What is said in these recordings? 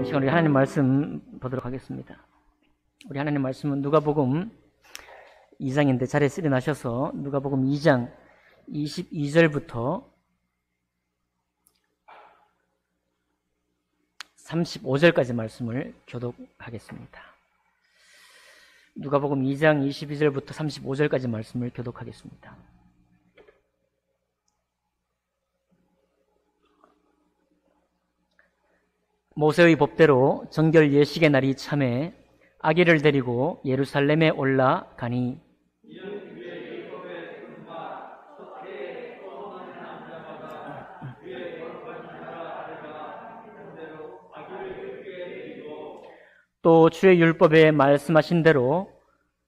시간 우리 하나님 말씀 보도록 하겠습니다. 우리 하나님 말씀은 누가복음 2장인데 자리에 일어나셔서 누가복음 2장 22절부터 35절까지 말씀을 교독하겠습니다. 누가복음 2장 22절부터 35절까지 말씀을 교독하겠습니다. 모세의 법대로 정결 예식의 날이 참에 아기를 데리고 예루살렘에 올라가니 또 주의 율법에 말씀하신 대로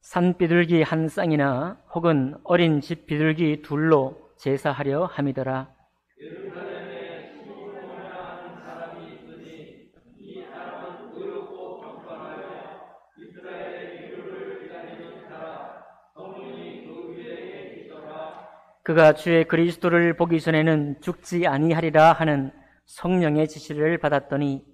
산 비둘기 한 쌍이나 혹은 어린 집 비둘기 둘로 제사하려 함이더라. 그가 주의 그리스도를 보기 전에는 죽지 아니하리라 하는 성령의 지시를 받았더니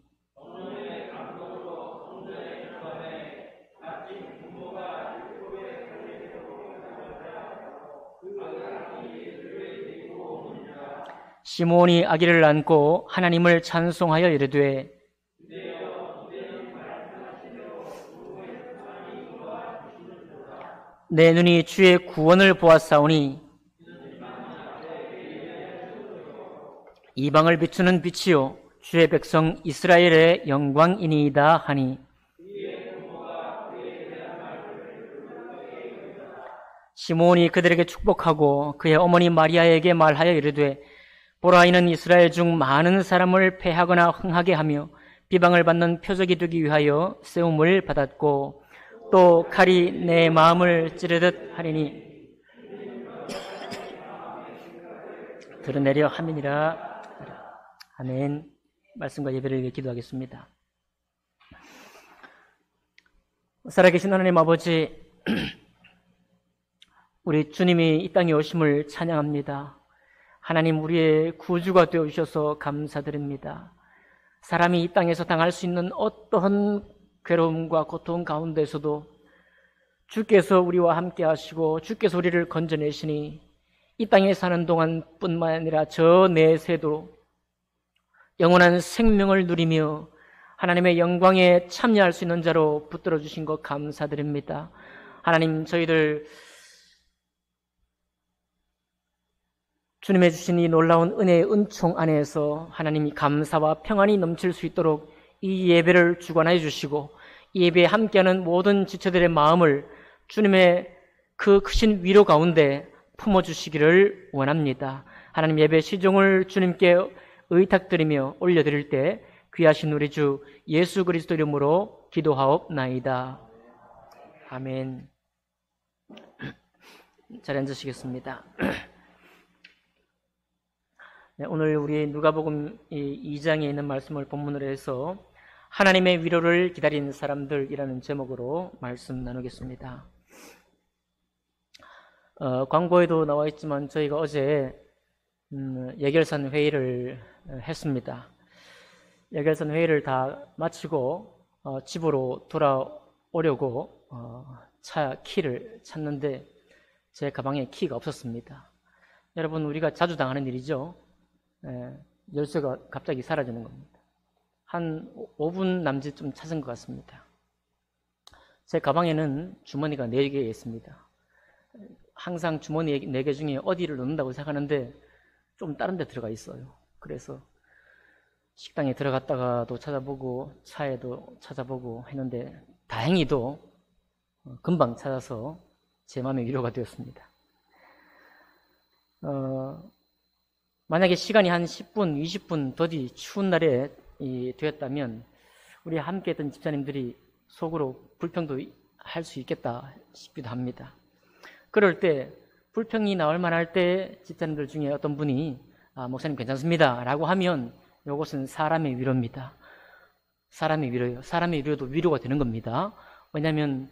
시몬이 아기를 안고 하나님을 찬송하여 이르되 내 눈이 주의 구원을 보았사오니 이방을 비추는 빛이요 주의 백성 이스라엘의 영광이니이다 하니 시몬이 그들에게 축복하고 그의 어머니 마리아에게 말하여 이르되 보라, 이는 이스라엘 중 많은 사람을 패하거나 흥하게 하며 비방을 받는 표적이 되기 위하여 세움을 받았고 또 칼이 내 마음을 찌르듯 하리니 드러내려 함이니라. 아멘. 말씀과 예배를 위해 기도하겠습니다. 살아계신 하나님 아버지, 우리 주님이 이 땅에 오심을 찬양합니다. 하나님, 우리의 구주가 되어주셔서 감사드립니다. 사람이 이 땅에서 당할 수 있는 어떠한 괴로움과 고통 가운데서도 주께서 우리와 함께 하시고 주께서 우리를 건져내시니 이 땅에 사는 동안 뿐만 아니라 저 내세도 영원한 생명을 누리며 하나님의 영광에 참여할 수 있는 자로 붙들어 주신 것 감사드립니다. 하나님, 저희들 주님의 주신 이 놀라운 은혜의 은총 안에서 하나님이 감사와 평안이 넘칠 수 있도록 이 예배를 주관하여 주시고 이 예배에 함께하는 모든 지체들의 마음을 주님의 그 크신 위로 가운데 품어주시기를 원합니다. 하나님, 예배 시종을 주님께 의탁드리며 올려드릴 때 귀하신 우리 주 예수 그리스도 이름으로 기도하옵나이다. 아멘. 자리에 앉으시겠습니다. 네, 오늘 우리 누가복음 2장에 있는 말씀을 본문으로 해서 하나님의 위로를 기다리는 사람들이라는 제목으로 말씀 나누겠습니다. 광고에도 나와 있지만 저희가 어제 예결산 회의를 했습니다. 예결산 회의를 다 마치고 집으로 돌아오려고 차 키를 찾는데 제 가방에 키가 없었습니다. 여러분, 우리가 자주 당하는 일이죠. 열쇠가 갑자기 사라지는 겁니다. 한 5분 남짓 좀 찾은 것 같습니다. 제 가방에는 주머니가 4개 있습니다. 항상 주머니 4개 중에 어디를 넣는다고 생각하는데 좀 다른 데 들어가 있어요. 그래서 식당에 들어갔다가도 찾아보고 차에도 찾아보고 했는데 다행히도 금방 찾아서 제 마음의 위로가 되었습니다. 만약에 시간이 한 10분, 20분 더디 추운 날에 되었다면 우리 함께 했던 집사님들이 속으로 불평도 할 수 있겠다 싶기도 합니다. 그럴 때 불평이 나올 만할 때 집사님들 중에 어떤 분이 목사님 괜찮습니다 라고 하면 이것은 사람의 위로입니다. 사람의 위로예요. 사람의 위로도 위로가 되는 겁니다. 왜냐하면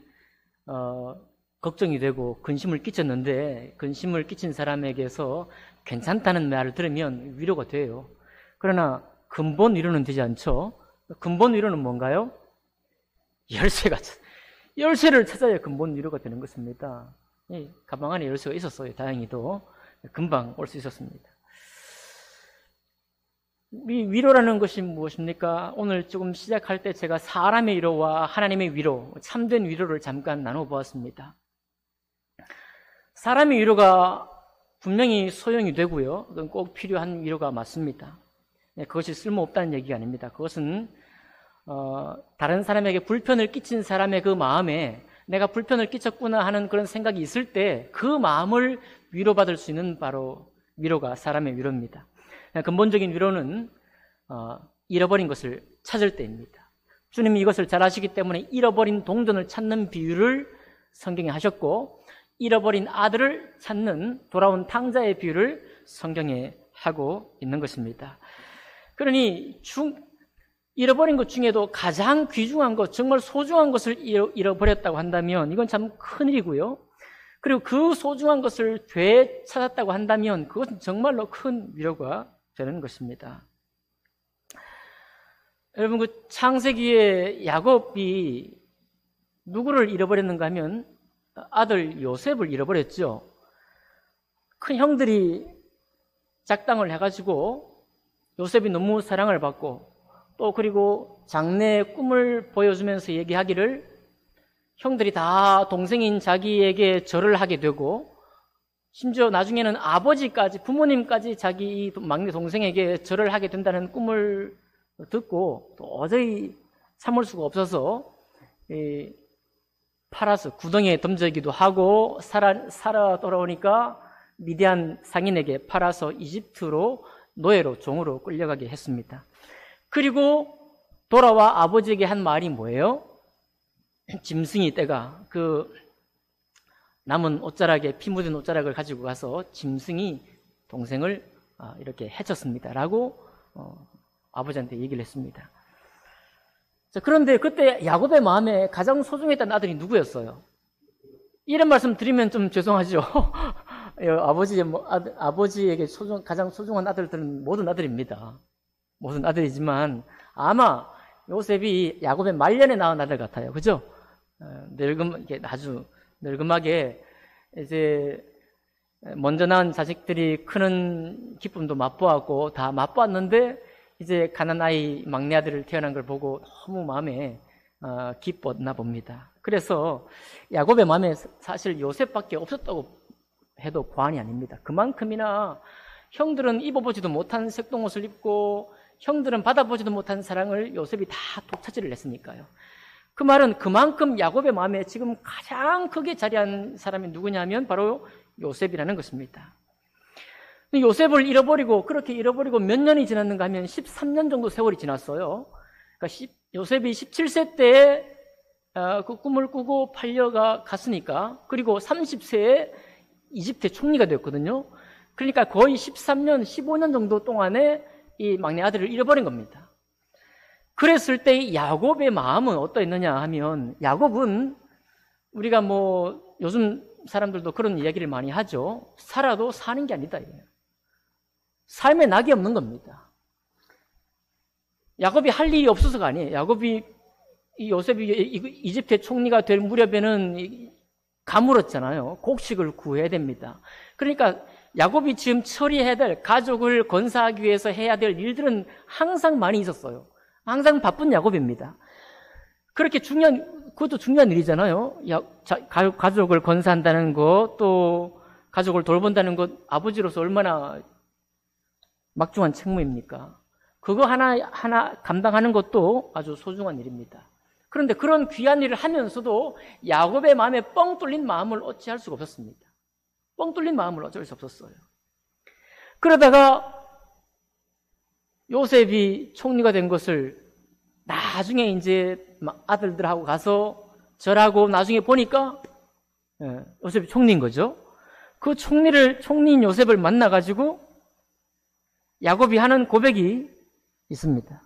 걱정이 되고 근심을 끼쳤는데 근심을 끼친 사람에게서 괜찮다는 말을 들으면 위로가 돼요. 그러나 근본 위로는 되지 않죠. 근본 위로는 뭔가요? 열쇠를 찾아야 근본 위로가 되는 것입니다. 가방 안에 열쇠가 있었어요. 다행히도 금방 올 수 있었습니다. 위로라는 것이 무엇입니까? 오늘 조금 시작할 때 제가 사람의 위로와 하나님의 위로, 참된 위로를 잠깐 나눠보았습니다. 사람의 위로가 분명히 소용이 되고요. 그건 꼭 필요한 위로가 맞습니다. 그것이 쓸모없다는 얘기가 아닙니다. 그것은 다른 사람에게 불편을 끼친 사람의 그 마음에 내가 불편을 끼쳤구나 하는 그런 생각이 있을 때 그 마음을 위로받을 수 있는 바로 위로가 사람의 위로입니다. 근본적인 위로는 잃어버린 것을 찾을 때입니다. 주님이 이것을 잘 아시기 때문에 잃어버린 동전을 찾는 비유를 성경에 하셨고, 잃어버린 아들을 찾는 돌아온 탕자의 비유를 성경에 하고 있는 것입니다. 그러니 잃어버린 것 중에도 가장 귀중한 것, 정말 소중한 것을 잃어버렸다고 한다면 이건 참 큰일이고요. 그리고 그 소중한 것을 되찾았다고 한다면 그것은 정말로 큰 위로가 되는 것입니다. 여러분, 그 창세기에 야곱이 누구를 잃어버렸는가 하면 아들 요셉을 잃어버렸죠. 큰 형들이 작당을 해가지고 요셉이 너무 사랑을 받고, 또 그리고 장래의 꿈을 보여주면서 얘기하기를 형들이 다 동생인 자기에게 절을 하게 되고, 심지어 나중에는 아버지까지, 부모님까지 자기 막내 동생에게 절을 하게 된다는 꿈을 듣고 도저히 참을 수가 없어서 팔아서 구덩이에 던지기도 하고, 살아 돌아오니까 미디안 상인에게 팔아서 이집트로 노예로, 종으로 끌려가게 했습니다. 그리고 돌아와 아버지에게 한 말이 뭐예요? 짐승이 떼가 그 남은 옷자락에 피 묻은 옷자락을 가지고 가서 짐승이 동생을 이렇게 해쳤습니다 라고 아버지한테 얘기를 했습니다. 자, 그런데 그때 야곱의 마음에 가장 소중했던 아들이 누구였어요? 이런 말씀 드리면 좀 죄송하죠. 아버지에게 가장 소중한 아들들은 모든 아들입니다. 모든 아들이지만 아마 요셉이 야곱의 말년에 낳은 아들 같아요. 그죠? 아주 늙음하게 이제 먼저 낳은 자식들이 크는 기쁨도 맛보았고 다 맛보았는데, 이제 가난 아이 막내 아들을 태어난 걸 보고 너무 마음에 기뻤나 봅니다. 그래서 야곱의 마음에 사실 요셉밖에 없었다고 해도 과언이 아닙니다. 그만큼이나 형들은 입어보지도 못한 색동옷을 입고 형들은 받아보지도 못한 사랑을 요셉이 다 독차지를 했으니까요. 그 말은 그만큼 야곱의 마음에 지금 가장 크게 자리한 사람이 누구냐면 바로 요셉이라는 것입니다. 요셉을 그렇게 잃어버리고 몇 년이 지났는가 하면 13년 정도 세월이 지났어요. 그러니까 요셉이 17세 때 그 꿈을 꾸고 갔으니까, 그리고 30세에 이집트의 총리가 되었거든요. 그러니까 거의 13년, 15년 정도 동안에 이 막내 아들을 잃어버린 겁니다. 그랬을 때 야곱의 마음은 어떠했느냐 하면, 야곱은 우리가 요즘 사람들도 그런 이야기를 많이 하죠. 살아도 사는 게 아니다. 삶에 낙이 없는 겁니다. 야곱이 할 일이 없어서가 아니에요. 요셉이 이집트의 총리가 될 무렵에는 가물었잖아요. 곡식을 구해야 됩니다. 그러니까 야곱이 지금 처리해야 될, 가족을 건사하기 위해서 해야 될 일들은 항상 많이 있었어요. 항상 바쁜 야곱입니다. 그것도 중요한 일이잖아요. 가족을 건사한다는 것, 또 가족을 돌본다는 것, 아버지로서 얼마나 막중한 책무입니까? 그거 하나 감당하는 것도 아주 소중한 일입니다. 그런데 그런 귀한 일을 하면서도 야곱의 마음에 뻥 뚫린 마음을 어찌할 수가 없었습니다. 뻥 뚫린 마음을 어쩔 수 없었어요. 그러다가 요셉이 총리가 된 것을 나중에 이제 아들들하고 가서 절하고 나중에 보니까 요셉이 총리인 거죠. 그 총리인 요셉을 만나가지고 야곱이 하는 고백이 있습니다.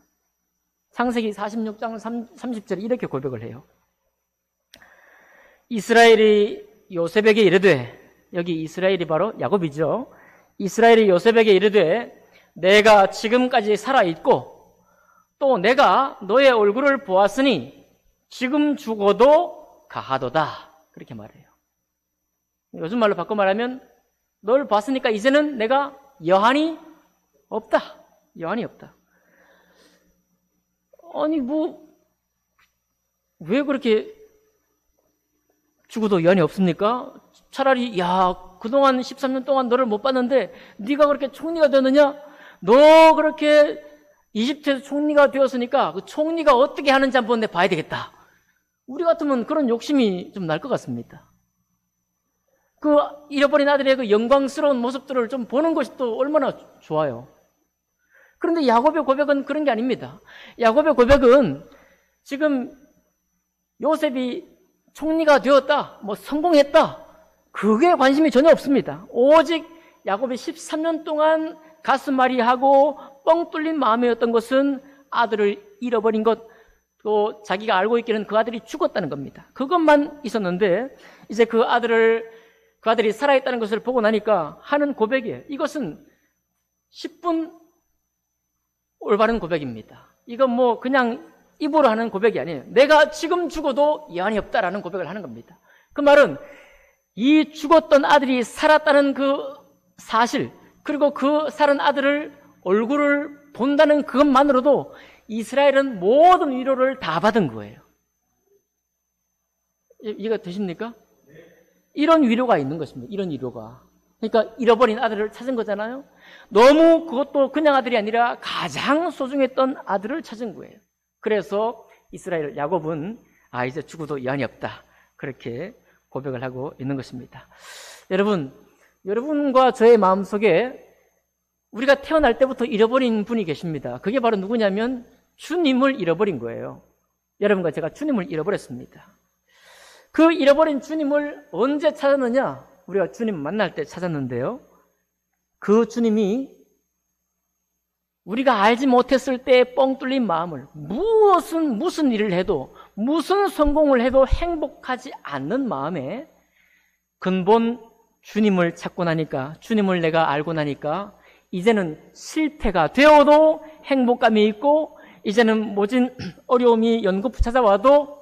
창세기 46장 30절에 이렇게 고백을 해요. 이스라엘이 요셉에게 이르되, 여기 이스라엘이 바로 야곱이죠. 이스라엘이 요셉에게 이르되, 내가 지금까지 살아있고 또 내가 너의 얼굴을 보았으니 지금 죽어도 가하도다. 그렇게 말해요. 요즘 말로 바꿔 말하면 널 봤으니까 이제는 내가 여한이 없다. 여한이 없다. 아니 왜 그렇게 죽어도 여한이 없습니까? 차라리 그동안 13년 동안 너를 못 봤는데 네가 그렇게 총리가 되느냐? 너 그렇게 이집트에서 총리가 되었으니까 그 총리가 어떻게 하는지 한번 내가 봐야 되겠다. 우리 같으면 그런 욕심이 좀 날 것 같습니다. 그 잃어버린 아들의 그 영광스러운 모습들을 좀 보는 것이 또 얼마나 좋아요. 그런데 야곱의 고백은 그런 게 아닙니다. 야곱의 고백은 지금 요셉이 총리가 되었다, 성공했다, 그게 관심이 전혀 없습니다. 오직 야곱이 13년 동안 가슴앓이하고 뻥 뚫린 마음이었던 것은 아들을 잃어버린 것, 또 자기가 알고 있기는 그 아들이 죽었다는 겁니다. 그것만 있었는데 이제 그 아들이 살아있다는 것을 보고 나니까 하는 고백이에요. 이것은 10분 올바른 고백입니다. 이건 그냥 입으로 하는 고백이 아니에요. 내가 지금 죽어도 여한이 없다라는 고백을 하는 겁니다. 그 말은 이 죽었던 아들이 살았다는 그 사실, 그리고 그 살은 아들을 얼굴을 본다는 그것만으로도 이스라엘은 모든 위로를 다 받은 거예요. 이해가 되십니까? 이런 위로가 있는 것입니다. 이런 위로가. 그러니까 잃어버린 아들을 찾은 거잖아요. 너무 그것도 그냥 아들이 아니라 가장 소중했던 아들을 찾은 거예요. 그래서 이스라엘 야곱은 이제 죽어도 여한이 없다, 그렇게 고백을 하고 있는 것입니다. 여러분과 저의 마음속에 우리가 태어날 때부터 잃어버린 분이 계십니다. 그게 바로 누구냐면 주님을 잃어버린 거예요. 여러분과 제가 주님을 잃어버렸습니다. 그 잃어버린 주님을 언제 찾았느냐? 우리가 주님 만날 때 찾았는데요. 그 주님이 우리가 알지 못했을 때 뻥 뚫린 마음을, 무슨 일을 해도, 무슨 성공을 해도 행복하지 않는 마음에 근본 주님을 찾고 나니까, 주님을 내가 알고 나니까 이제는 실패가 되어도 행복감이 있고, 이제는 모진 어려움이 연거푸 찾아와도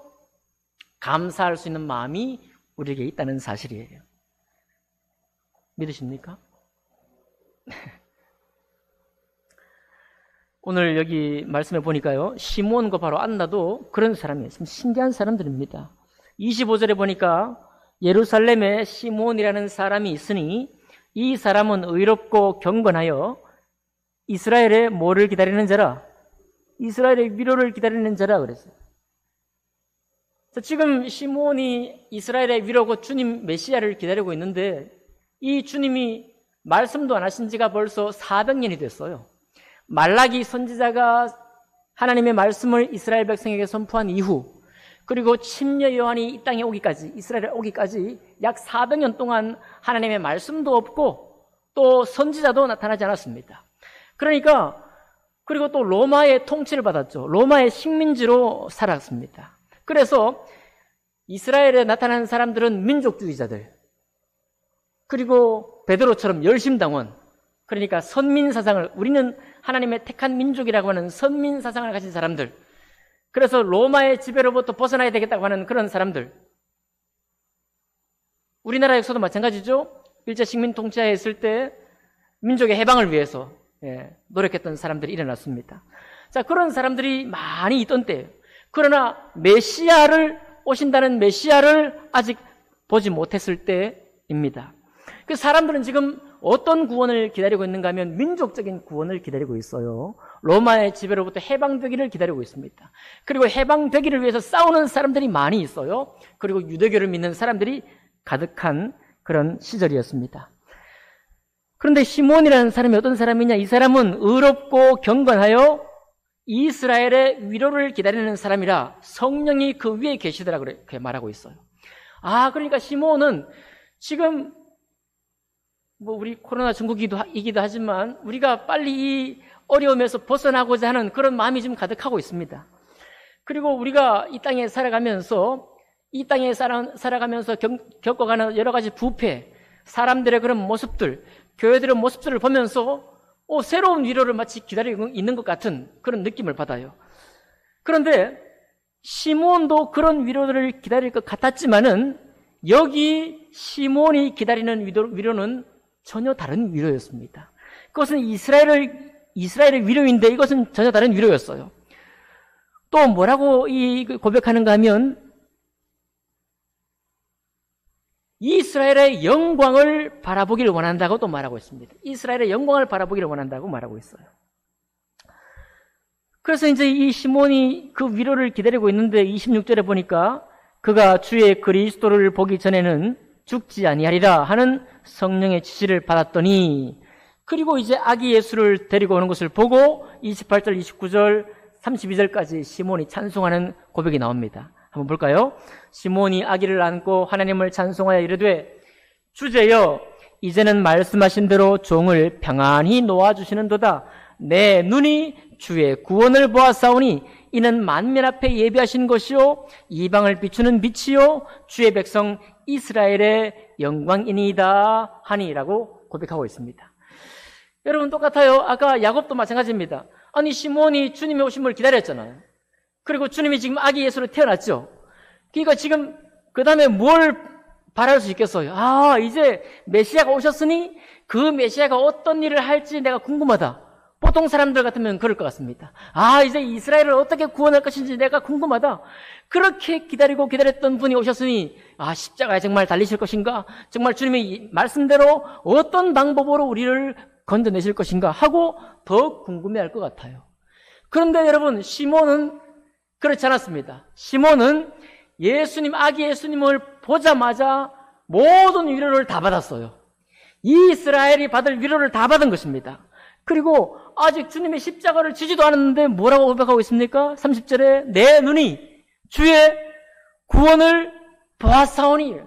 감사할 수 있는 마음이 우리에게 있다는 사실이에요. 믿으십니까? 오늘 여기 말씀해 보니까요, 시므온과 바로 안나도 그런 사람이에요. 신기한 사람들입니다. 25절에 보니까 예루살렘에 시므온이라는 사람이 있으니 이 사람은 의롭고 경건하여 이스라엘의 뭐를 기다리는 자라? 이스라엘의 위로를 기다리는 자라 그랬어요. 지금 시므온이 이스라엘의 위로고 주님 메시아를 기다리고 있는데 이 주님이 말씀도 안 하신 지가 벌써 400년이 됐어요. 말라기 선지자가 하나님의 말씀을 이스라엘 백성에게 선포한 이후, 그리고 침례 요한이 이 땅에 오기까지, 이스라엘에 오기까지 약 400년 동안 하나님의 말씀도 없고 또 선지자도 나타나지 않았습니다. 그러니까, 그리고 또 로마의 통치를 받았죠. 로마의 식민지로 살았습니다. 그래서 이스라엘에 나타난 사람들은 민족주의자들, 그리고 베드로처럼 열심당원, 그러니까 선민사상을, 우리는 하나님의 택한 민족이라고 하는 선민사상을 가진 사람들, 그래서 로마의 지배로부터 벗어나야 되겠다고 하는 그런 사람들. 우리나라에서도 마찬가지죠. 일제 식민 통치하에 있을 때 민족의 해방을 위해서 노력했던 사람들이 일어났습니다. 자, 그런 사람들이 많이 있던 때예요. 그러나 오신다는 메시아를 아직 보지 못했을 때입니다. 그 사람들은 지금 어떤 구원을 기다리고 있는가 하면 민족적인 구원을 기다리고 있어요. 로마의 지배로부터 해방되기를 기다리고 있습니다. 그리고 해방되기를 위해서 싸우는 사람들이 많이 있어요. 그리고 유대교를 믿는 사람들이 가득한 그런 시절이었습니다. 그런데 시몬이라는 사람이 어떤 사람이냐? 이 사람은 의롭고 경건하여 이스라엘의 위로를 기다리는 사람이라 성령이 그 위에 계시더라 그렇게 말하고 있어요. 그러니까 시몬은 지금 우리 코로나 중국이기도 하지만 우리가 빨리 이 어려움에서 벗어나고자 하는 그런 마음이 좀 가득하고 있습니다. 그리고 우리가 이 땅에 살아가면서 겪어가는 여러 가지 부패, 사람들의 그런 모습들, 교회들의 모습들을 보면서 새로운 위로를 마치 기다리고 있는 것 같은 그런 느낌을 받아요. 그런데 시몬도 그런 위로를 기다릴 것 같았지만은 여기 시몬이 기다리는 위로는 전혀 다른 위로였습니다. 그것은 이스라엘의 위로인데 이것은 전혀 다른 위로였어요. 또 뭐라고 고백하는가 하면 이스라엘의 영광을 바라보기를 원한다고 또 말하고 있습니다. 이스라엘의 영광을 바라보기를 원한다고 말하고 있어요. 그래서 이제 이 시몬이 그 위로를 기다리고 있는데 26절에 보니까 그가 주의 그리스도를 보기 전에는 죽지 아니하리라 하는 성령의 지시를 받았더니, 그리고 이제 아기 예수를 데리고 오는 것을 보고 28절, 29절, 32절까지 시몬이 찬송하는 고백이 나옵니다. 한번 볼까요? 시몬이 아기를 안고 하나님을 찬송하여 이르되 주제여 이제는 말씀하신 대로 종을 평안히 놓아주시는도다. 내 눈이 주의 구원을 보았사오니 이는 만민 앞에 예비하신 것이요 이방을 비추는 빛이요 주의 백성 이스라엘의 영광이니이다 하니라고 고백하고 있습니다. 여러분 똑같아요. 아까 야곱도 마찬가지입니다. 아니 시몬이 주님의 오심을 기다렸잖아요. 그리고 주님이 지금 아기 예수로 태어났죠. 그러니까 지금 그 다음에 뭘 바랄 수 있겠어요? 아, 이제 메시아가 오셨으니 그 메시아가 어떤 일을 할지 내가 궁금하다. 보통 사람들 같으면 그럴 것 같습니다. 아, 이제 이스라엘을 어떻게 구원할 것인지 내가 궁금하다. 그렇게 기다렸던 분이 오셨으니 아, 십자가에 정말 달리실 것인가? 정말 주님의 말씀대로 어떤 방법으로 우리를 건져내실 것인가 하고 더 궁금해할 것 같아요. 그런데 여러분, 시몬은 그렇지 않았습니다. 시몬은 아기 예수님을 보자마자 모든 위로를 다 받았어요. 이스라엘이 받을 위로를 다 받은 것입니다. 그리고 아직 주님의 십자가를 지지도 않았는데 뭐라고 고백하고 있습니까? 30절에 내 눈이 주의 구원을 보았사오니.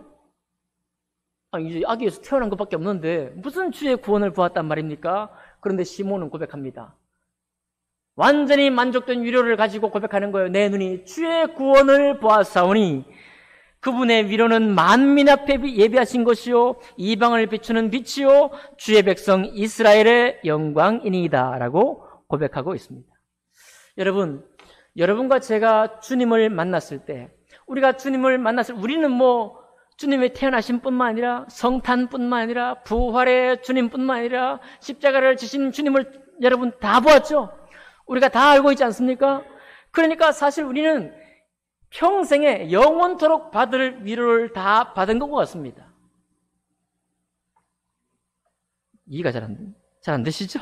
이제 아기 예수 태어난 것밖에 없는데 무슨 주의 구원을 보았단 말입니까? 그런데 시몬은 고백합니다. 완전히 만족된 위로를 가지고 고백하는 거예요. 내 눈이 주의 구원을 보았사오니 그분의 위로는 만민 앞에 예비하신 것이요 이방을 비추는 빛이요 주의 백성 이스라엘의 영광이니이다 라고 고백하고 있습니다. 여러분, 여러분과 제가 주님을 만났을 때 우리는 주님의 태어나심 뿐만 아니라 성탄뿐만 아니라 부활의 주님뿐만 아니라 십자가를 지신 주님을 여러분 다 보았죠? 우리가 다 알고 있지 않습니까? 그러니까 사실 우리는 평생에 영원토록 받을 위로를 다 받은 것 같습니다. 이해가 잘 안 되시죠?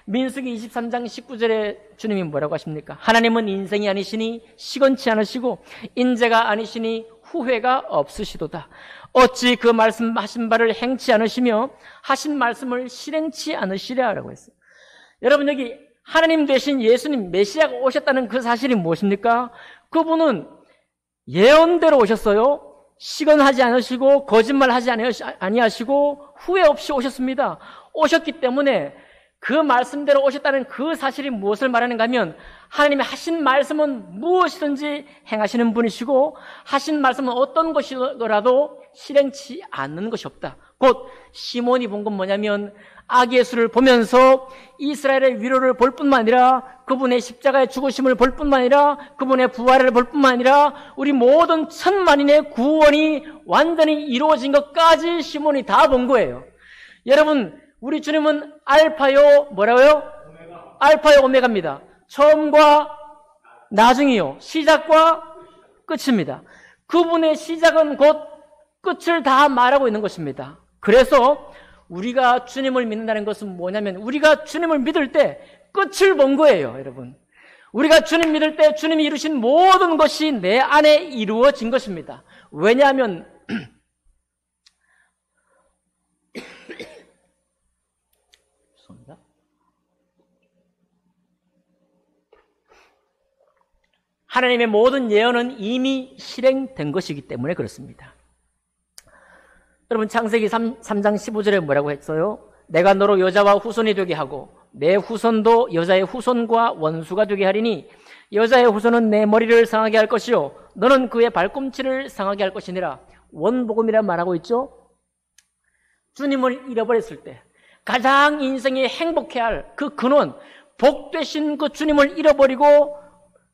민수기 23장 19절에 주님이 뭐라고 하십니까? 하나님은 인생이 아니시니 시건치 않으시고 인재가 아니시니 후회가 없으시도다. 어찌 그 말씀하신 바를 행치 않으시며 하신 말씀을 실행치 않으시랴라고 했어요. 여러분, 여기 하나님 되신 예수님 메시아가 오셨다는 그 사실이 무엇입니까? 그분은 예언대로 오셨어요. 시건하지 않으시고 거짓말하지 아니하시고 후회 없이 오셨습니다. 오셨기 때문에 그 말씀대로 오셨다는 그 사실이 무엇을 말하는가 하면 하나님이 하신 말씀은 무엇이든지 행하시는 분이시고 하신 말씀은 어떤 것이더라도 실행치 않는 것이 없다. 곧 시몬이 본 건 뭐냐면 아기 예수를 보면서 이스라엘의 위로를 볼 뿐만 아니라 그분의 십자가의 죽으심을 볼 뿐만 아니라 그분의 부활을 볼 뿐만 아니라 우리 모든 천만인의 구원이 완전히 이루어진 것까지 시몬이 다 본 거예요. 여러분, 우리 주님은 알파요 뭐라고요? 오메가. 알파요 오메가입니다. 처음과 나중이요, 시작과 끝입니다. 그분의 시작은 곧 끝을 다 말하고 있는 것입니다. 그래서 우리가 주님을 믿는다는 것은 뭐냐면 우리가 주님을 믿을 때 끝을 본 거예요. 여러분, 우리가 주님 믿을 때 주님이 이루신 모든 것이 내 안에 이루어진 것입니다. 왜냐하면 죄송합니다. 하나님의 모든 예언은 이미 실행된 것이기 때문에 그렇습니다. 여러분, 창세기 3장 15절에 뭐라고 했어요? 내가 너로 여자와 후손이 되게 하고 내 후손도 여자의 후손과 원수가 되게 하리니 여자의 후손은 내 머리를 상하게 할 것이요 너는 그의 발꿈치를 상하게 할 것이니라. 원복음이란 말하고 있죠. 주님을 잃어버렸을 때 가장 인생에 행복해야 할 그 근원, 복 되신 그 주님을 잃어버리고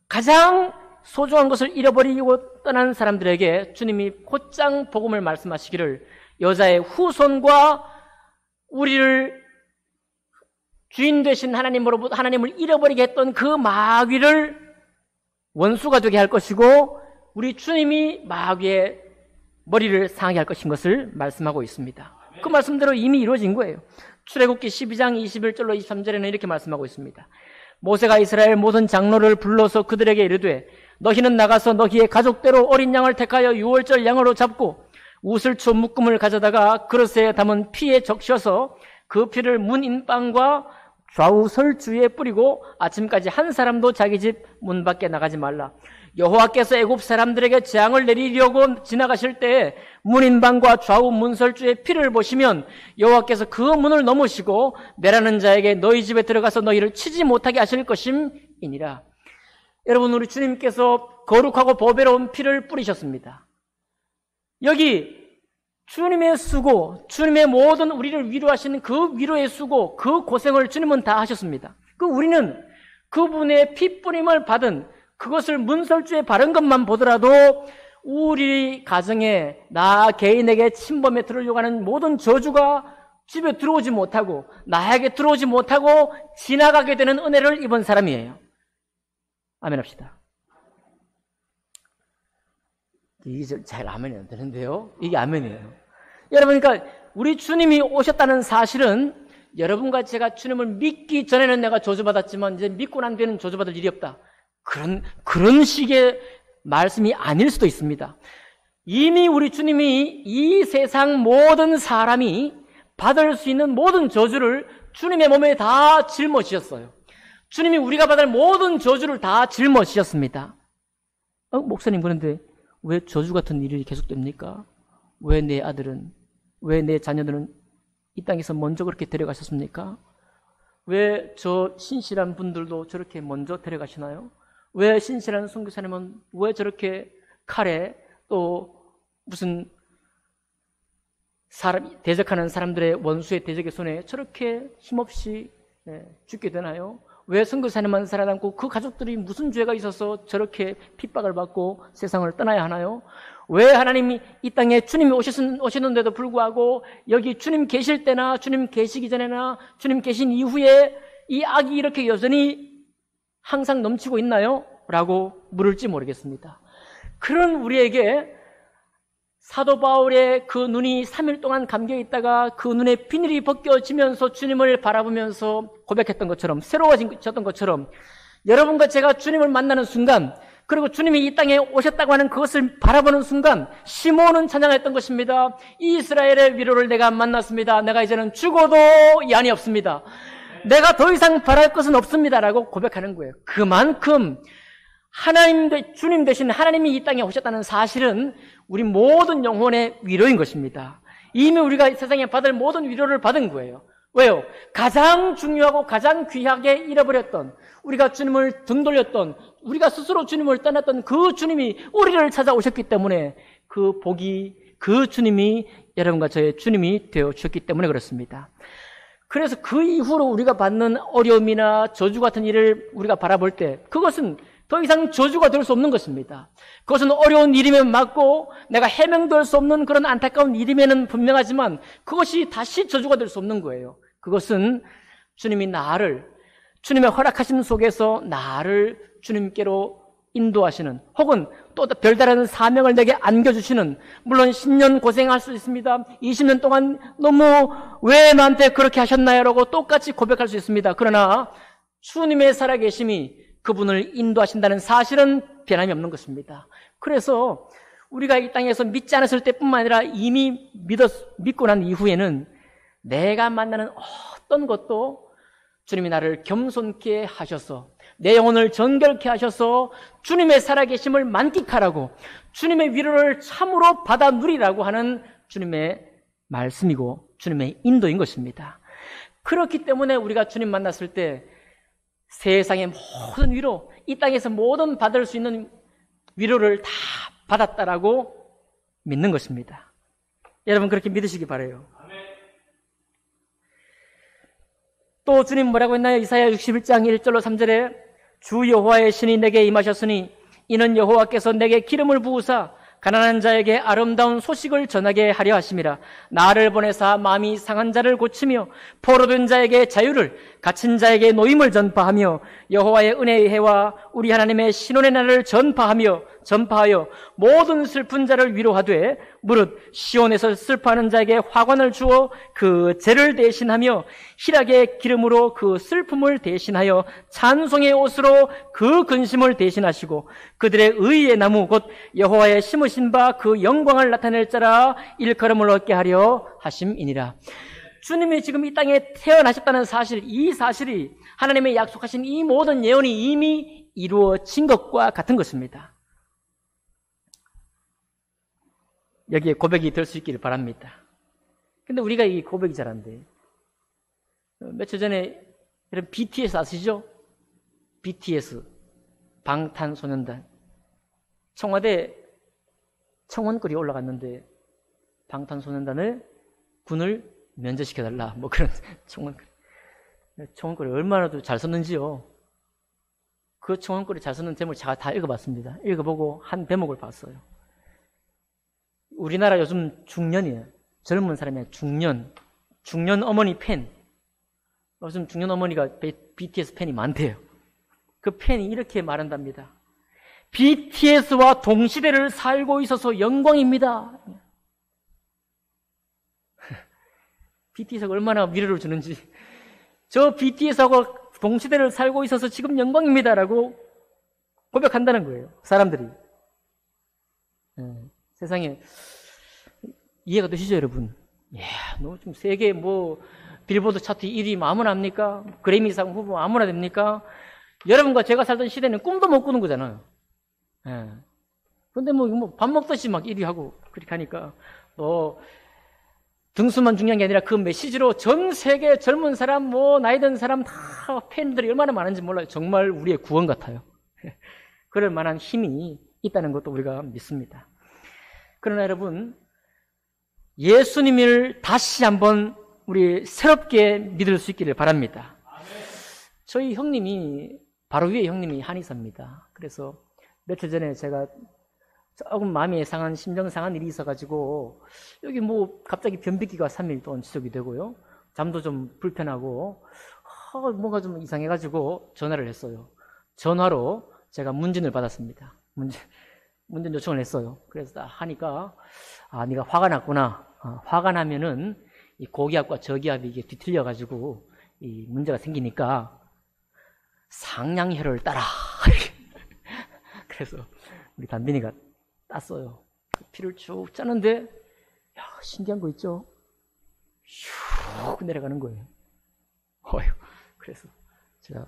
가장 소중한 것을 잃어버리고 떠난 사람들에게 주님이 곧장 복음을 말씀하시기를 여자의 후손과 우리를 주인 되신 하나님으로부터 하나님을 잃어버리게 했던 그 마귀를 원수가 되게 할 것이고 우리 주님이 마귀의 머리를 상하게 할 것인 것을 말씀하고 있습니다. 그 말씀대로 이미 이루어진 거예요. 출애굽기 12장 21절로 23절에는 이렇게 말씀하고 있습니다. 모세가 이스라엘 모든 장로를 불러서 그들에게 이르되 너희는 나가서 너희의 가족대로 어린 양을 택하여 유월절 양으로 잡고 우슬초 묶음을 가져다가 그릇에 담은 피에 적셔서 그 피를 문 인방과 좌우 설주에 뿌리고 아침까지 한 사람도 자기 집 문 밖에 나가지 말라. 여호와께서 애굽 사람들에게 재앙을 내리려고 지나가실 때에 문인방과 좌우 문설주의 피를 보시면 여호와께서 그 문을 넘으시고 매라는 자에게 너희 집에 들어가서 너희를 치지 못하게 하실 것임이니라. 여러분, 우리 주님께서 거룩하고 보배로운 피를 뿌리셨습니다. 여기 주님의 수고, 주님의 모든 우리를 위로하시는 그 위로의 수고, 그 고생을 주님은 다 하셨습니다. 우리는 그분의 피 뿌림을 받은 그것을 문설주에 바른 것만 보더라도 우리 가정에 나 개인에게 침범에 들으려고 하는 모든 저주가 집에 들어오지 못하고 나에게 들어오지 못하고 지나가게 되는 은혜를 입은 사람이에요. 아멘 합시다. 이게 잘 아멘이 안 되는데요. 이게 아멘이에요. 여러분, 그러니까 우리 주님이 오셨다는 사실은 여러분과 제가 주님을 믿기 전에는 내가 저주받았지만 이제 믿고 난 뒤에는 저주받을 일이 없다. 그런 식의 말씀이 아닐 수도 있습니다. 이미 우리 주님이 이 세상 모든 사람이 받을 수 있는 모든 저주를 주님의 몸에 다 짊어지셨어요. 주님이 우리가 받을 모든 저주를 다 짊어지셨습니다. 목사님, 그런데 왜 저주 같은 일이 계속됩니까? 왜 내 아들은, 왜 내 자녀들은 이 땅에서 먼저 그렇게 데려가셨습니까? 왜 저 신실한 분들도 저렇게 먼저 데려가시나요? 왜 신실한 선교사님은 왜 저렇게 칼에 또 무슨 대적하는 사람들의 원수의 대적의 손에 저렇게 힘없이 죽게 되나요? 왜 선교사님만 살아남고 그 가족들이 무슨 죄가 있어서 저렇게 핍박을 받고 세상을 떠나야 하나요? 왜 하나님이 이 땅에 주님이 오셨는데도 불구하고 여기 주님 계실 때나 주님 계시기 전에나 주님 계신 이후에 이 악이 이렇게 여전히 항상 넘치고 있나요? 라고 물을지 모르겠습니다. 그런 우리에게 사도 바울의 그 눈이 3일 동안 감겨 있다가 그 눈에 비늘이 벗겨지면서 주님을 바라보면서 고백했던 것처럼, 새로워졌던 것처럼 여러분과 제가 주님을 만나는 순간, 그리고 주님이 이 땅에 오셨다고 하는 그것을 바라보는 순간 시몬은 찬양했던 것입니다. 이스라엘의 위로를 내가 만났습니다. 내가 이제는 죽어도 yan이 없습니다. 내가 더 이상 바랄 것은 없습니다. 라고 고백하는 거예요. 그만큼 주님 대신 하나님이 이 땅에 오셨다는 사실은 우리 모든 영혼의 위로인 것입니다. 이미 우리가 세상에 받을 모든 위로를 받은 거예요. 왜요? 가장 중요하고 가장 귀하게 잃어버렸던, 우리가 주님을 등 돌렸던, 우리가 스스로 주님을 떠났던 그 주님이 우리를 찾아오셨기 때문에 그 복이, 그 주님이 여러분과 저의 주님이 되어 주셨기 때문에 그렇습니다. 그래서 그 이후로 우리가 받는 어려움이나 저주 같은 일을 우리가 바라볼 때 그것은 더 이상 저주가 될 수 없는 것입니다. 그것은 어려운 일이면 맞고 내가 해명도 할 수 없는 그런 안타까운 일이면 분명하지만 그것이 다시 저주가 될 수 없는 거예요. 그것은 주님이 주님의 허락하심 속에서 나를 주님께로 인도하시는, 혹은 또 별다른 사명을 내게 안겨주시는, 물론 10년 고생할 수 있습니다. 20년 동안 너무 왜 나한테 그렇게 하셨나요? 라고 똑같이 고백할 수 있습니다. 그러나 주님의 살아계심이 그분을 인도하신다는 사실은 변함이 없는 것입니다. 그래서 우리가 이 땅에서 믿지 않았을 때뿐만 아니라 이미 믿고 난 이후에는 내가 만나는 어떤 것도 주님이 나를 겸손케 하셔서 내 영혼을 정결케 하셔서 주님의 살아계심을 만끽하라고, 주님의 위로를 참으로 받아 누리라고 하는 주님의 말씀이고 주님의 인도인 것입니다. 그렇기 때문에 우리가 주님 만났을 때 세상의 모든 위로, 이 땅에서 모든 받을 수 있는 위로를 다 받았다라고 믿는 것입니다. 여러분, 그렇게 믿으시기 바라요. 또 주님 뭐라고 했나요? 이사야 61장 1절로 3절에 주 여호와의 신이 내게 임하셨으니 이는 여호와께서 내게 기름을 부으사 가난한 자에게 아름다운 소식을 전하게 하려 하심이라. 나를 보내사 마음이 상한 자를 고치며 포로된 자에게 자유를, 갇힌 자에게 노임을 전파하며 여호와의 은혜의 해와 우리 하나님의 신원의 날을 전파하여 모든 슬픈 자를 위로하되 무릇 시온에서 슬퍼하는 자에게 화관을 주어 그 죄를 대신하며 희락의 기름으로 그 슬픔을 대신하여 찬송의 옷으로 그 근심을 대신하시고 그들의 의의 나무 곧 여호와의 심으신 바 그 영광을 나타낼 자라 일컬음을 얻게 하려 하심이니라. 주님이 지금 이 땅에 태어나셨다는 사실, 이 사실이 하나님의 약속하신 이 모든 예언이 이미 이루어진 것과 같은 것입니다. 여기에 고백이 될 수 있기를 바랍니다. 근데 우리가 이 고백이 잘 안 돼요. 며칠 전에 여러분 BTS 아시죠? BTS 방탄소년단 청와대 청원글이 올라갔는데 방탄소년단을 군을 면제시켜달라 뭐 그런 청원글이 얼마나 잘 썼는지요. 그 청원글이 잘 썼는 제목을 제가 다 읽어봤습니다. 읽어보고 한 대목을 봤어요. 우리나라 요즘 중년이에요. 젊은 사람이에요. 중년 어머니 팬. 요즘 중년 어머니가 BTS 팬이 많대요. 그 팬이 이렇게 말한답니다. BTS와 동시대를 살고 있어서 영광입니다. BTS가 얼마나 위로를 주는지. 저 BTS하고 동시대를 살고 있어서 지금 영광입니다라고 고백한다는 거예요. 사람들이. 세상에 이해가 되시죠, 여러분? 너 지금 세계 빌보드 차트 1위 아무나 합니까? 그래미상 후보 아무나 됩니까? 여러분과 제가 살던 시대는 꿈도 못 꾸는 거잖아요. 근데 밥 먹듯이 막 1위 하고 그렇게 하니까 등수만 중요한 게 아니라 그 메시지로 전 세계 젊은 사람, 나이 든 사람 다 팬들이 얼마나 많은지 몰라요. 정말 우리의 구원 같아요. 그럴 만한 힘이 있다는 것도 우리가 믿습니다. 그러나 여러분, 예수님을 다시 한번 우리 새롭게 믿을 수 있기를 바랍니다. 저희 형님이, 바로 위에 형님이 한의사입니다. 그래서 며칠 전에 제가 조금 마음이 상한, 심정 상한 일이 있어가지고, 여기 갑자기 변비기가 3일 동안 지속이 되고요. 잠도 좀 불편하고, 뭔가 좀 이상해가지고 전화를 했어요. 전화로 제가 문진을 받았습니다. 문진 요청을 했어요. 그래서 하니까, 네가 화가 났구나. 화가 나면은 이 고기압과 저기압이 이게 뒤틀려가지고 이 문제가 생기니까 상냥혈을 따라. 그래서 우리 단빈이가 땄어요. 그 피를 쭉 짜는데, 신기한 거 있죠? 슉 내려가는 거예요. 그래서 제가,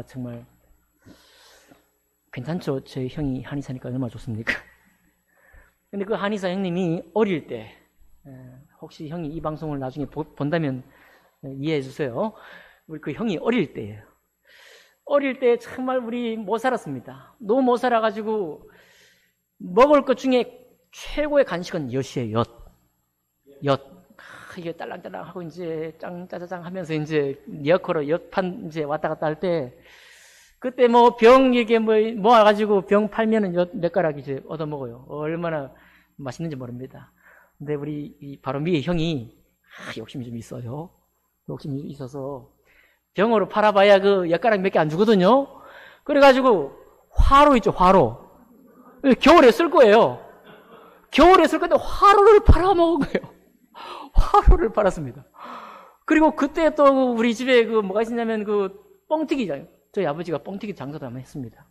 정말, 괜찮죠? 제 형이 한의사니까 얼마나 좋습니까? 근데 그 한의사 형님이 어릴 때, 혹시 형이 이 방송을 나중에 본다면 이해해 주세요. 우리 그 형이 어릴 때예요. 어릴 때 정말 우리 못 살았습니다. 너무 못 살아가지고 먹을 것 중에 최고의 간식은 엿이에요. 엿. 이게 딸랑딸랑 하고 이제 짱짜자장 하면서 이제 리어커로 엿판 이제 왔다 갔다 할 때 그때 병 이게 모아가지고 병 팔면은 엿 몇 가락 이제 얻어 먹어요. 얼마나 맛있는지 모릅니다. 근데 우리 바로 위에 형이 욕심이 좀 있어요. 욕심이 있어서 병으로 팔아봐야 그 엿가락 몇 개 안 주거든요. 그래가지고 화로 있죠, 화로. 겨울에 쓸 거예요. 겨울에 쓸 건데 화로를 팔아먹은 거예요. 화로를 팔았습니다. 그리고 그때 또 우리 집에 뭐가 있었냐면 뻥튀기잖아요. 저희 아버지가 뻥튀기 장사도 한번 했습니다.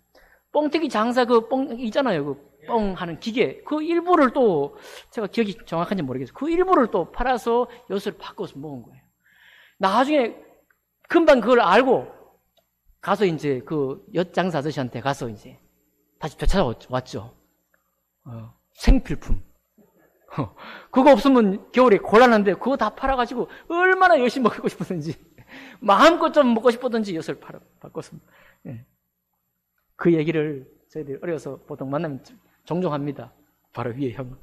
뻥튀기 장사 뻥 있잖아요. 뻥 하는 기계. 그 일부를 또 제가 기억이 정확한지 모르겠어요. 그 일부를 또 팔아서 엿을 바꿔서 먹은 거예요. 나중에 금방 그걸 알고 가서 이제 엿 장사 아저씨한테 가서 이제 다시 되찾아왔죠. 생필품. 그거 없으면 겨울에 곤란한데 그거 다 팔아가지고 얼마나 열심히 먹고 싶었는지 마음껏 좀 먹고 싶었던지 엿을 바꿨습니다. 그 얘기를 저희들이 어려서 보통 만나면 종종 합니다. 바로 위에 형.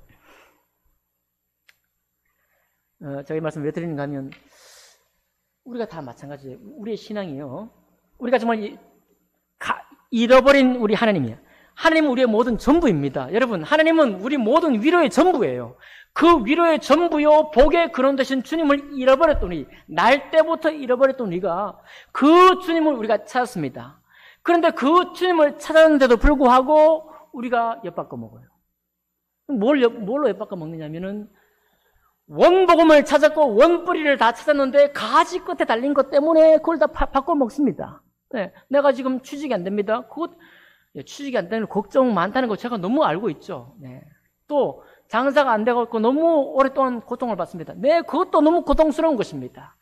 저희 말씀 왜 드리는가 하면 우리가 다 마찬가지예요. 우리의 신앙이요. 우리가 정말 잃어버린 우리 하나님이에요. 하나님은 우리의 모든 전부입니다. 여러분, 하나님은 우리 모든 위로의 전부예요. 그 위로의 전부요, 복의 근원 되신 주님을 잃어버렸던 우리, 날 때부터 잃어버렸던 우리가 그 주님을 우리가 찾았습니다. 그런데 그 주님을 찾았는데도 불구하고 우리가 엿바꿔 먹어요. 뭘로 엿바꿔 먹느냐면은 원복음을 찾았고 원뿌리를 다 찾았는데 가지 끝에 달린 것 때문에 그걸 다 바꿔 먹습니다. 네, 내가 지금 취직이 안 됩니다. 취직이 안 되는 걱정 많다는 거 제가 너무 알고 있죠. 네. 또 장사가 안 되고 너무 오랫동안 고통을 받습니다. 네, 그것도 너무 고통스러운 것입니다.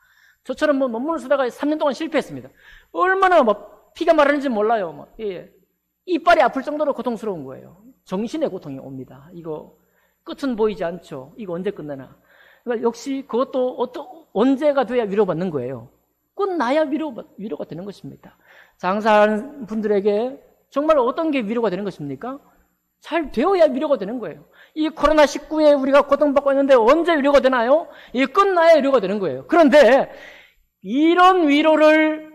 저처럼 논문을 쓰다가 3년 동안 실패했습니다. 얼마나 피가 마르는지 몰라요. 이빨이 아플 정도로 고통스러운 거예요. 정신의 고통이 옵니다. 이거 끝은 보이지 않죠. 이거 언제 끝나나. 그러니까 역시 그것도 언제가 돼야 위로받는 거예요. 끝나야 위로가 되는 것입니다. 장사하는 분들에게 정말 어떤 게 위로가 되는 것입니까? 잘 되어야 위로가 되는 거예요. 이 코로나19에 우리가 고통받고 있는데 언제 위로가 되나요? 이 끝나야 위로가 되는 거예요. 그런데 이런 위로를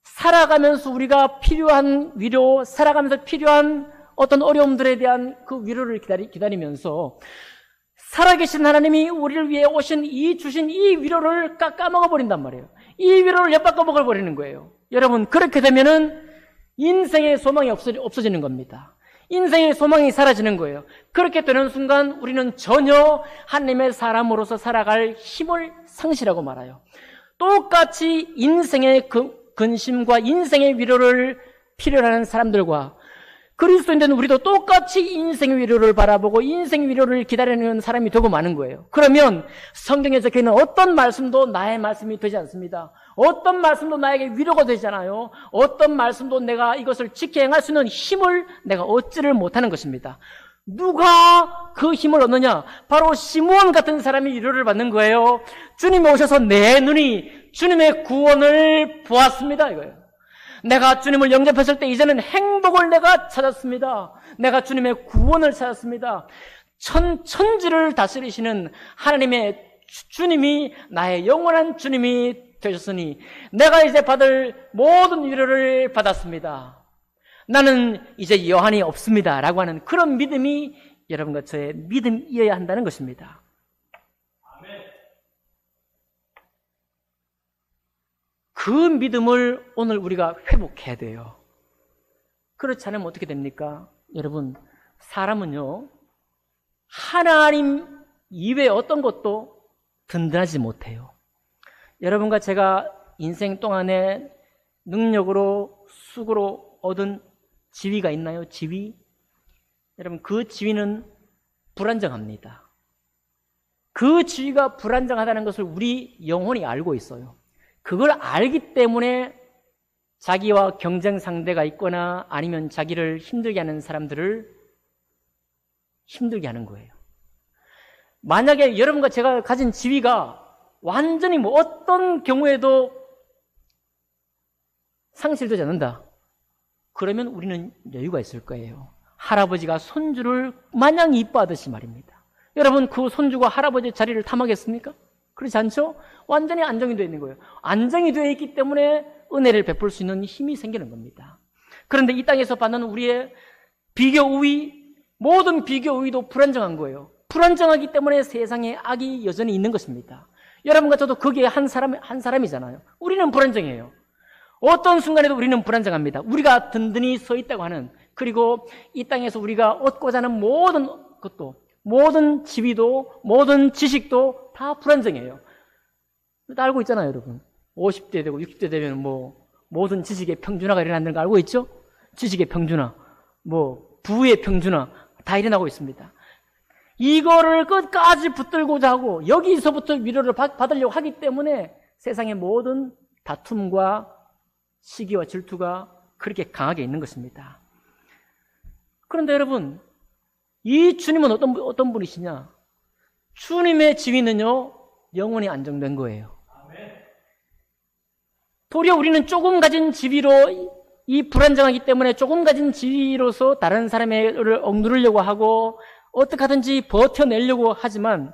살아가면서 우리가 필요한 위로, 살아가면서 필요한 어떤 어려움들에 대한 그 위로를 기다리면서 살아계신 하나님이 우리를 위해 주신 이 위로를 까먹어버린단 말이에요. 이 위로를 엿바꿔 먹어버리는 거예요. 여러분, 그렇게 되면은 인생의 소망이 없어지는 겁니다. 인생의 소망이 사라지는 거예요. 그렇게 되는 순간 우리는 전혀 하나님의 사람으로서 살아갈 힘을 상실하고 말아요. 똑같이 인생의 근심과 인생의 위로를 필요로 하는 사람들과 그리스도인들은 우리도 똑같이 인생의 위로를 바라보고 인생의 위로를 기다리는 사람이 되고 마는 거예요. 그러면 성경에 적혀있는 어떤 말씀도 나의 말씀이 되지 않습니다. 어떤 말씀도 나에게 위로가 되잖아요. 어떤 말씀도 내가 이것을 지켜 행할 수 있는 힘을 내가 얻지를 못하는 것입니다. 누가 그 힘을 얻느냐? 바로 시므온 같은 사람이 위로를 받는 거예요. 주님이 오셔서 내 눈이 주님의 구원을 보았습니다, 이거예요. 내가 주님을 영접했을 때 이제는 행복을 내가 찾았습니다. 내가 주님의 구원을 찾았습니다. 천지를 다스리시는 하나님의 주님이 나의 영원한 주님이 되셨으니 내가 이제 받을 모든 위로를 받았습니다. 나는 이제 여한이 없습니다. 라고 하는 그런 믿음이 여러분과 저의 믿음이어야 한다는 것입니다. 그 믿음을 오늘 우리가 회복해야 돼요. 그렇지 않으면 어떻게 됩니까? 여러분, 사람은요, 하나님 이외에 어떤 것도 든든하지 못해요. 여러분과 제가 인생 동안에 능력으로, 수고로 얻은 지위가 있나요? 지위? 여러분, 그 지위는 불안정합니다. 그 지위가 불안정하다는 것을 우리 영혼이 알고 있어요. 그걸 알기 때문에 자기와 경쟁 상대가 있거나 아니면 자기를 힘들게 하는 사람들을 힘들게 하는 거예요. 만약에 여러분과 제가 가진 지위가 완전히 어떤 경우에도 상실되지 않는다. 그러면 우리는 여유가 있을 거예요. 할아버지가 손주를 마냥 이뻐하듯이 말입니다. 여러분, 그 손주가 할아버지의 자리를 탐하겠습니까? 그렇지 않죠? 완전히 안정이 되어 있는 거예요. 안정이 되어 있기 때문에 은혜를 베풀 수 있는 힘이 생기는 겁니다. 그런데 이 땅에서 받는 우리의 비교 우위, 모든 비교 우위도 불안정한 거예요. 불안정하기 때문에 세상에 악이 여전히 있는 것입니다. 여러분과 저도 거기에 한 사람이잖아요. 우리는 불안정해요. 어떤 순간에도 우리는 불안정합니다. 우리가 든든히 서 있다고 하는, 그리고 이 땅에서 우리가 얻고자 하는 모든 것도, 모든 지위도, 모든 지식도 다 불안정해요. 다 알고 있잖아요, 여러분. 50대 되고 60대 되면 모든 지식의 평준화가 일어난다는 거 알고 있죠? 지식의 평준화, 부의 평준화 다 일어나고 있습니다. 이거를 끝까지 붙들고자 하고 여기서부터 위로를 받으려고 하기 때문에 세상의 모든 다툼과 시기와 질투가 그렇게 강하게 있는 것입니다. 그런데 여러분, 이 주님은 어떤 분이시냐? 주님의 지위는요, 영원히 안정된 거예요. 도리어 우리는 조금 가진 지위로, 이 불안정하기 때문에 조금 가진 지위로서 다른 사람을 억누르려고 하고 어떻게 하든지 버텨내려고 하지만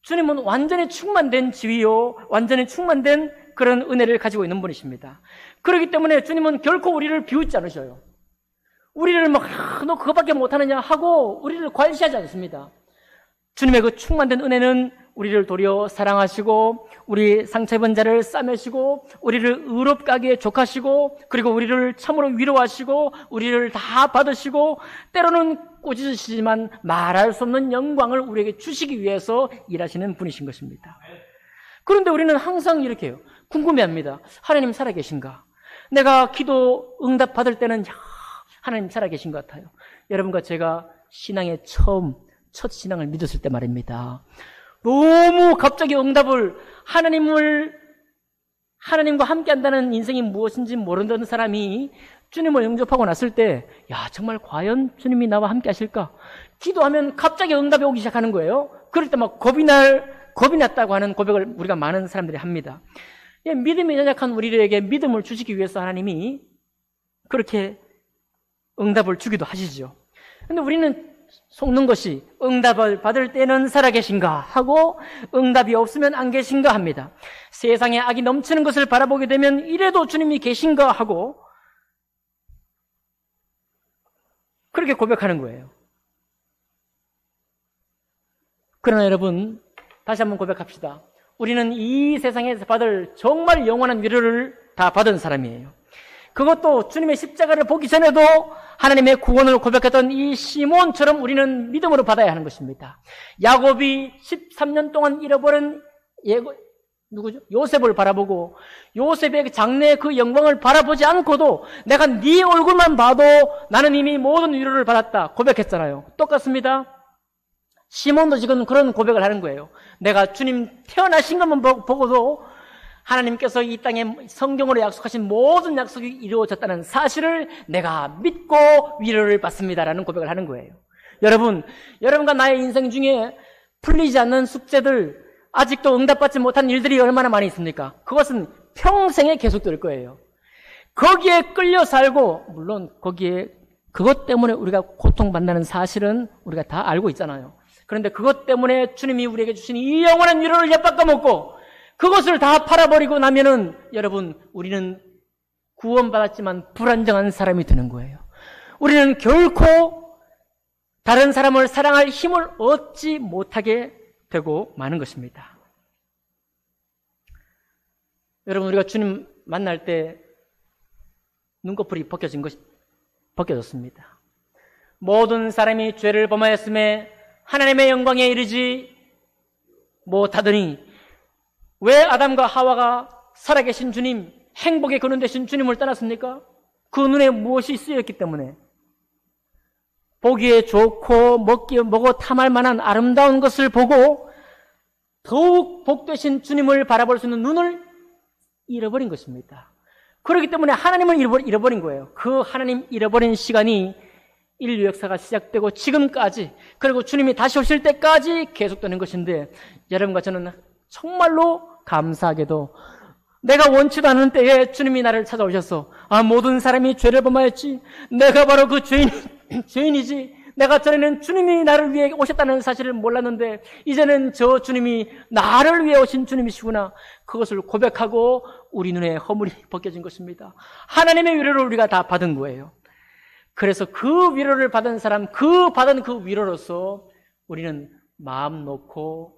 주님은 완전히 충만된 지위요, 완전히 충만된 그런 은혜를 가지고 있는 분이십니다. 그렇기 때문에 주님은 결코 우리를 비웃지 않으셔요. 우리를 막 너 그것밖에 못하느냐 하고 우리를 괄시하지 않습니다. 주님의 그 충만된 은혜는 우리를 도리어 사랑하시고 우리 상처 입은 자를 싸매시고 우리를 의롭게 하기에 족하시고 그리고 우리를 참으로 위로하시고 우리를 다 받으시고 때로는 꾸짖으시지만 말할 수 없는 영광을 우리에게 주시기 위해서 일하시는 분이신 것입니다. 그런데 우리는 항상 이렇게 해요. 궁금해합니다. 하나님 살아계신가? 내가 기도 응답 받을 때는 하나님 살아계신 것 같아요. 여러분과 제가 신앙의 첫 신앙을 믿었을 때 말입니다. 너무 갑자기 응답을 하나님과 함께 한다는 인생이 무엇인지 모르는 사람이 주님을 영접하고 났을 때, 정말 과연 주님이 나와 함께 하실까? 기도하면 갑자기 응답이 오기 시작하는 거예요. 그럴 때 막 겁이 났다고 하는 고백을 우리가 많은 사람들이 합니다. 믿음이 연약한 우리에게 믿음을 주시기 위해서 하나님이 그렇게 응답을 주기도 하시죠. 근데 우리는 속는 것이 응답을 받을 때는 살아계신가 하고 응답이 없으면 안 계신가 합니다. 세상에 악이 넘치는 것을 바라보게 되면 이래도 주님이 계신가 하고 그렇게 고백하는 거예요. 그러나 여러분, 다시 한번 고백합시다. 우리는 이 세상에서 받을 정말 영원한 위로를 다 받은 사람이에요. 그것도 주님의 십자가를 보기 전에도 하나님의 구원을 고백했던 이 시몬처럼 우리는 믿음으로 받아야 하는 것입니다. 야곱이 13년 동안 잃어버린 요셉을 바라보고 요셉의 장래의 그 영광을 바라보지 않고도 내가 네 얼굴만 봐도 나는 이미 모든 위로를 받았다 고백했잖아요. 똑같습니다. 시몬도 지금 그런 고백을 하는 거예요. 내가 주님 태어나신 것만 보고도 하나님께서 이 땅에 성경으로 약속하신 모든 약속이 이루어졌다는 사실을 내가 믿고 위로를 받습니다라는 고백을 하는 거예요. 여러분과 나의 인생 중에 풀리지 않는 숙제들, 아직도 응답받지 못한 일들이 얼마나 많이 있습니까? 그것은 평생에 계속될 거예요. 거기에 끌려 살고, 물론 그것 때문에 우리가 고통받는다는 사실은 우리가 다 알고 있잖아요. 그런데 그것 때문에 주님이 우리에게 주신 이 영원한 위로를 엿바꿔먹고 그것을 다 팔아버리고 나면은 여러분, 우리는 구원받았지만 불안정한 사람이 되는 거예요. 우리는 결코 다른 사람을 사랑할 힘을 얻지 못하게 되고 마는 것입니다. 여러분, 우리가 주님 만날 때 눈꺼풀이 벗겨졌습니다. 모든 사람이 죄를 범하였음에 하나님의 영광에 이르지 못하더니 왜 아담과 하와가 살아계신 주님, 행복의 근원 되신 주님을 떠났습니까? 그 눈에 무엇이 쓰였기 때문에 보기에 좋고 먹고 탐할 만한 아름다운 것을 보고 더욱 복되신 주님을 바라볼 수 있는 눈을 잃어버린 것입니다. 그렇기 때문에 하나님을 잃어버린 거예요. 그 하나님 잃어버린 시간이 인류 역사가 시작되고 지금까지, 그리고 주님이 다시 오실 때까지 계속되는 것인데, 여러분과 저는 정말로 감사하게도 내가 원치도 않은 때에 주님이 나를 찾아오셔서 모든 사람이 죄를 범하였지, 내가 바로 그 죄인이지, 내가 전에는 주님이 나를 위해 오셨다는 사실을 몰랐는데 이제는 저 주님이 나를 위해 오신 주님이시구나, 그것을 고백하고 우리 눈에 허물이 벗겨진 것입니다. 하나님의 위로를 우리가 다 받은 거예요. 그래서 그 위로를 받은 사람, 받은 그 위로로서 우리는 마음 놓고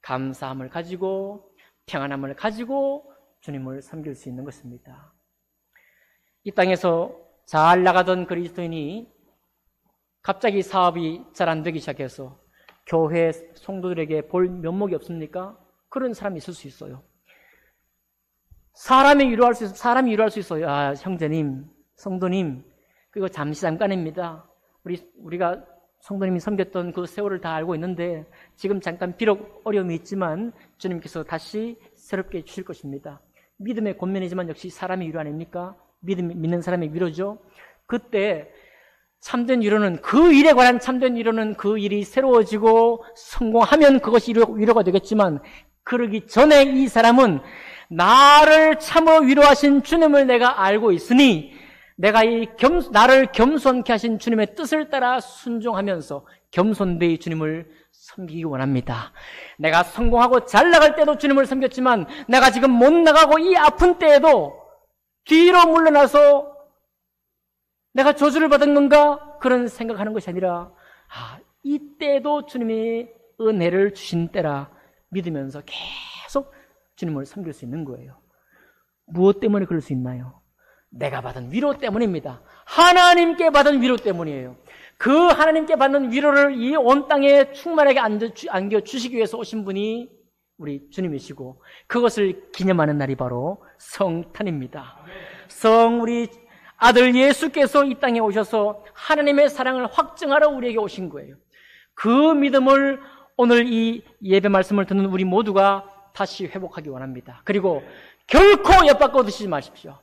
감사함을 가지고 평안함을 가지고 주님을 섬길 수 있는 것입니다. 이 땅에서 잘 나가던 그리스도인이 갑자기 사업이 잘 안 되기 시작해서 교회 성도들에게 볼 면목이 없습니까? 그런 사람이 있을 수 있어요. 사람이 위로할 수 있어요. 형제님, 성도님, 그거 잠깐입니다. 우리가 성도님이 섬겼던 그 세월을 다 알고 있는데 지금 잠깐 비록 어려움이 있지만 주님께서 다시 새롭게 주실 것입니다. 믿음의 권면이지만 역시 사람의 위로 아닙니까? 믿는 사람의 위로죠. 그때 참된 위로는, 그 일에 관한 참된 위로는 그 일이 새로워지고 성공하면 그것이 위로가 되겠지만, 그러기 전에 이 사람은 나를 참으로 위로하신 주님을 내가 알고 있으니 내가 나를 겸손케 하신 주님의 뜻을 따라 순종하면서 겸손되이 주님을 섬기기 원합니다. 내가 성공하고 잘 나갈 때도 주님을 섬겼지만 내가 지금 못 나가고 이 아픈 때에도 뒤로 물러나서 내가 저주를 받은 건가? 그런 생각하는 것이 아니라 이때도 주님이 은혜를 주신 때라 믿으면서 계속 주님을 섬길 수 있는 거예요. 무엇 때문에 그럴 수 있나요? 내가 받은 위로 때문입니다. 하나님께 받은 위로 때문이에요. 그 하나님께 받는 위로를 이 온 땅에 충만하게 안겨주시기 위해서 오신 분이 우리 주님이시고, 그것을 기념하는 날이 바로 성탄입니다. 우리 아들 예수께서 이 땅에 오셔서 하나님의 사랑을 확증하러 우리에게 오신 거예요. 그 믿음을 오늘 이 예배 말씀을 듣는 우리 모두가 다시 회복하기 원합니다. 그리고 결코 엿바꿔 드시지 마십시오.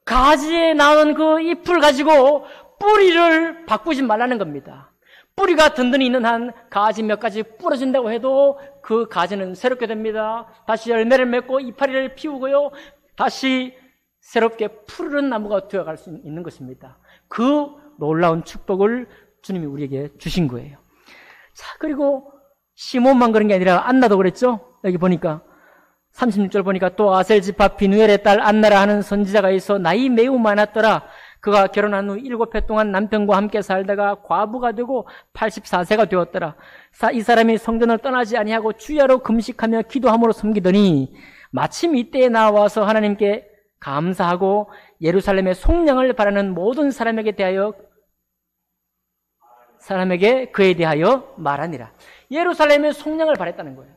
가지에 나오는 그 잎을 가지고 뿌리를 바꾸지 말라는 겁니다. 뿌리가 든든히 있는 한 가지 몇 가지 부러진다고 해도 그 가지는 새롭게 됩니다. 다시 열매를 맺고 이파리를 피우고요, 다시 새롭게 푸르른 나무가 되어갈 수 있는 것입니다. 그 놀라운 축복을 주님이 우리에게 주신 거예요. 자, 그리고 시몬만 그런 게 아니라 안나도 그랬죠? 여기 보니까 36절 보니까 또 아셀 지파 비누엘의 딸 안나라 하는 선지자가 있어 나이 매우 많았더라. 그가 결혼한 후 7해 동안 남편과 함께 살다가 과부가 되고 84세가 되었더라. 이 사람이 성전을 떠나지 아니하고 주야로 금식하며 기도함으로 섬기더니 마침 이때에 나와서 하나님께 감사하고 예루살렘의 속량을 바라는 모든 사람에게 그에 대하여 말하니라. 예루살렘의 속량을 바랬다는 거예요.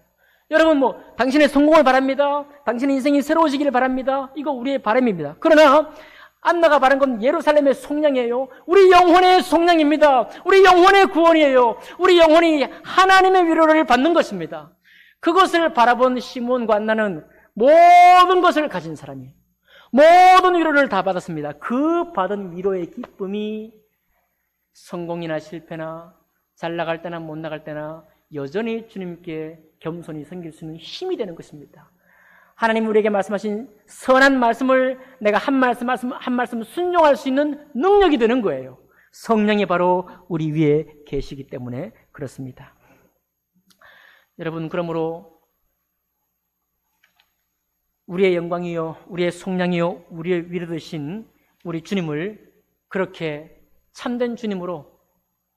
여러분, 당신의 성공을 바랍니다. 당신의 인생이 새로워지기를 바랍니다. 이거 우리의 바람입니다. 그러나 안나가 바란 건 예루살렘의 속량이에요. 우리 영혼의 속량입니다. 우리 영혼의 구원이에요. 우리 영혼이 하나님의 위로를 받는 것입니다. 그것을 바라본 시몬과 안나는 모든 것을 가진 사람이에요. 모든 위로를 다 받았습니다. 그 받은 위로의 기쁨이 성공이나 실패나 잘 나갈 때나 못 나갈 때나 여전히 주님께 겸손히 섬길 수 있는 힘이 되는 것입니다. 하나님 우리에게 말씀하신 선한 말씀을 내가 한 말씀 순종할 수 있는 능력이 되는 거예요. 성령이 바로 우리 위에 계시기 때문에 그렇습니다. 여러분, 그러므로 우리의 영광이요, 우리의 속량이요, 우리의 위로 되신 우리 주님을 그렇게 참된 주님으로,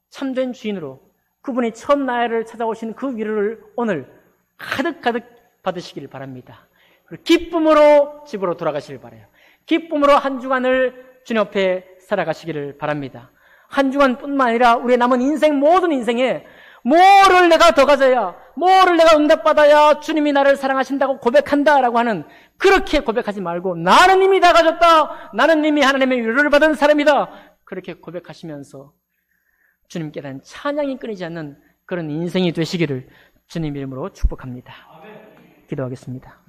참된 주인으로, 그분이 처음 나를 찾아오신 그 위로를 오늘 가득가득 받으시기를 바랍니다. 그리고 기쁨으로 집으로 돌아가시길 바라요. 기쁨으로 한 주간을 주님 앞에 살아가시기를 바랍니다. 한 주간뿐만 아니라 우리의 남은 인생, 모든 인생에 뭐를 내가 더 가져야, 뭐를 내가 응답받아야 주님이 나를 사랑하신다고 고백한다라고 하는, 그렇게 고백하지 말고 나는 이미 다 가졌다, 나는 이미 하나님의 위로를 받은 사람이다, 그렇게 고백하시면서 주님께 대한 찬양이 끊이지 않는 그런 인생이 되시기를 주님 이름으로 축복합니다. 기도하겠습니다.